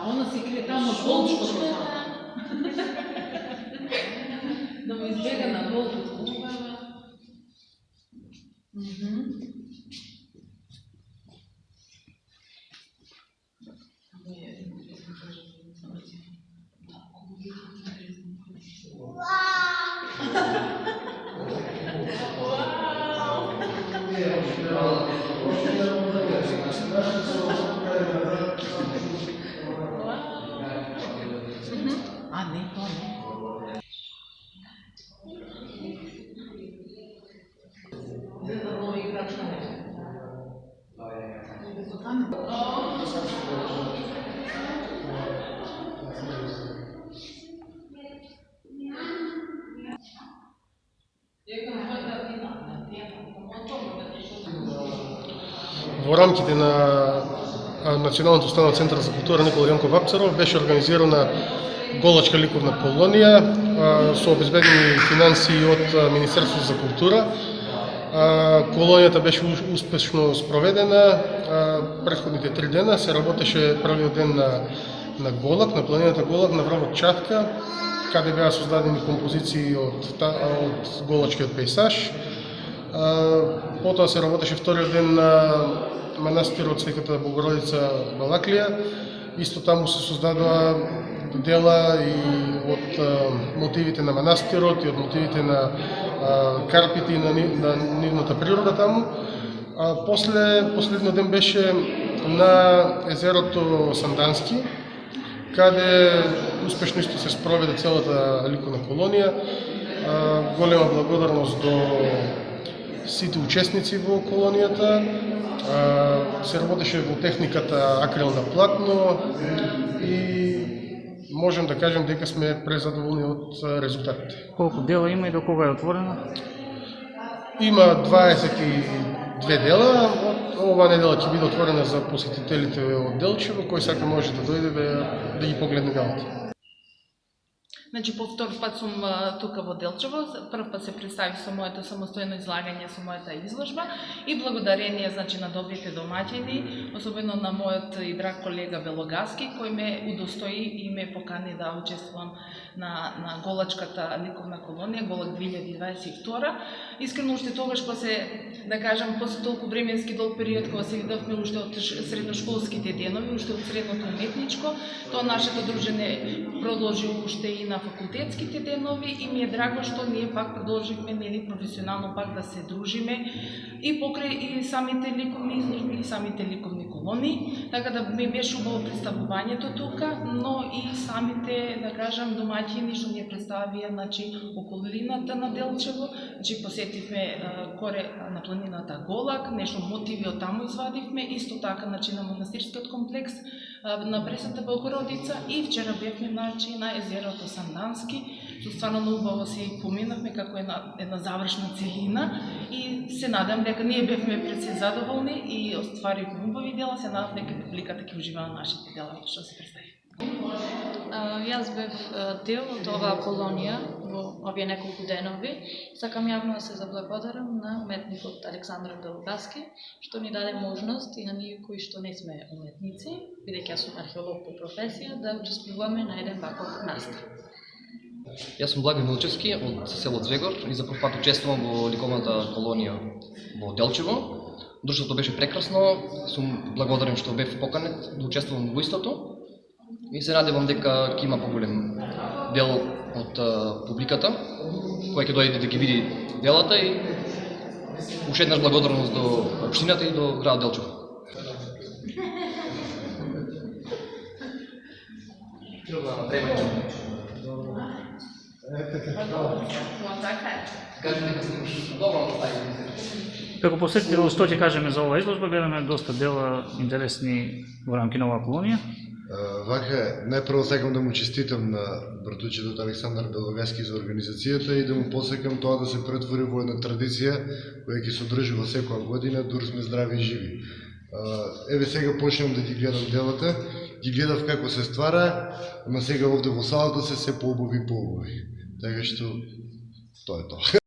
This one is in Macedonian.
Она секретарно полчко да му избега на долго. А, не, то не. Во рамките на Националното установо центар за култура Никола Јонков Вапцаров беше организирана голачка ликовна колонија со обезбедени финансии од Министерството за култура. Колонијата беше успешно спроведена. Претходните 3 дена се работеше првиот ден на Голак, на планината Голак на врвот Чатка, каде беа создадени композиции од голачкиот пейсаж. Потоа се работеше вториот ден на манастирот Светата Богородица Балаклија. Исто таму се создадоа дела и од мотивите на манастирот и од мотивите на карпите и на нивната природа таму. Последниот ден беше на езерото Сандански, каде успешно исто се спроведе целата ликовна колонија. Голема благодарност до сите учесници во колонијата. Се работеше во техниката акрил на платно и можем да кажем дека сме презадоволни од резултатите. Колку дела има и до кога е отворено? Има 22 дела. Ова недела ќе биде отворена за посетителите од Делчево, кој сака може да дојде да ги погледне делата. Значи, по втор пат сум тука во Делчево, прв пат се представи со моето самостојно излагање, со мојата изложба и благодарение, значи, на добрите домаќини, особено на мојот и драг колега Белогаски, кој ме удостои и ме покани да учествувам на голачката ликовна колонија, Голак 2022. Искрено, уште тогаш, кога се, да кажам, после толку временски долг период, кога се видовме уште од средношколските денови, уште од средното уметничко, тоа нашето дружење продолжи уште и на факултетските денови и ми е драго што ние пак продолживме професионално пак да се дружиме и покрај и самите ликовни изложби и самите ликовни колонии, така да ми беше убаво представувањето тука, но и самите, да кажам, домаќини што ни представија, значи, околината на Делчево, значи посетивме горе на планината Голак, нешто мотиви од таму извадивме, исто така, значи, на манастирскиот комплекс на Пресвета Богородица и вчера бевме, значи, на езерото Сандански, што стварно убаво се поминавме како една завршна целина и се надам дека ние бевме пред се задоволни и остваривме убави дела, се надам дека публиката ќе ужива на нашите дела што се представи. Јас бев дел од оваа колонија во овие неколку денови. Сакам јавно да се заблагодарам на уметникот Александар Белогаски, што ни даде можност и на ние кои што не сме уметници, бидејќи јас сум археолог по професија, да учествуваме на еден ваков настан. Јас сум Благо Милчевски од село Звегор и за прв пат учествувам во ликовната колонија во Делчево. Друштвото беше прекрасно, сум благодарен што бев поканет да учествувам во истото. И се надевам дека ќе има поголем дел од публиката, која ќе дојде да ги види делата и уште еднаш благодарност до општината и до градот Делчево. Како посетител, што ќе кажеме за оваа изложба? Гледаме доста дела интересни во рамки на оваа колонија. Вака, најпрво сакам да му честитам на братучетот Александар Белогаски за организацијата и да му посекам тоа да се претвори во една традиција која ќе се одржи во секоја година, дур сме здрави и живи. Еве сега почнем да ги гледам делата, ги гледав како се ствара, ама сега овде во салата се поубави. Така што тоа е тоа.